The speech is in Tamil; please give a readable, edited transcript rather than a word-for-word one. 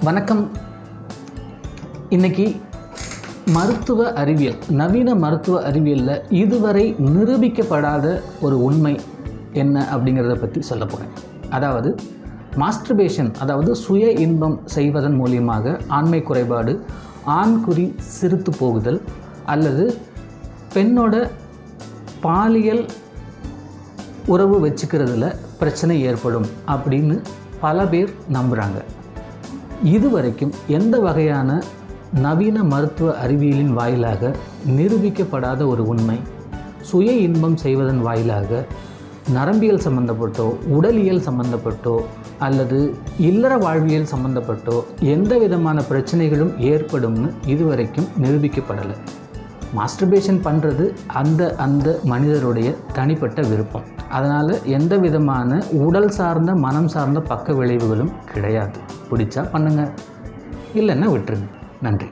வணக்கம். இன்றைக்கி மருத்துவ அறிவியல், நவீன மருத்துவ அறிவியலில் இதுவரை நிரூபிக்கப்படாத ஒரு உண்மை என்ன அப்படிங்கிறத பற்றி சொல்ல போகிறேன். அதாவது மாஸ்டர்பேஷன், அதாவது சுய இன்பம் செய்வதன் மூலியமாக ஆண்மை குறைபாடு, ஆண்குறி சிறுத்து போகுதல் அல்லது பெண்ணோட பாலியல் உறவு வச்சுக்கிறதுல பிரச்சனை ஏற்படும் அப்படின்னு பல பேர் நம்புகிறாங்க. இதுவரைக்கும் எந்த வகையான நவீன மருத்துவ அறிவியலின் வாயிலாக நிரூபிக்கப்படாத ஒரு உண்மை, சுய இன்பம் செய்வதன் வாயிலாக நரம்பியல் சம்பந்தப்பட்டோ, உடலியல் சம்பந்தப்பட்டோ அல்லது இல்லற வாழ்வியல் சம்பந்தப்பட்டோ எந்த விதமான பிரச்சனைகளும் ஏற்படும்னு இதுவரைக்கும் நிரூபிக்கப்படலை. மாஸ்டர்பேஷன் பண்ணுறது அந்த மனிதருடைய தனிப்பட்ட விருப்பம். அதனால் எந்த விதமான உடல் சார்ந்த, மனம் சார்ந்த பக்க விளைவுகளும் கிடையாது. பிடிச்சா பண்ணுங்கள், இல்லைன்னா விட்டுருங்க. நன்றி.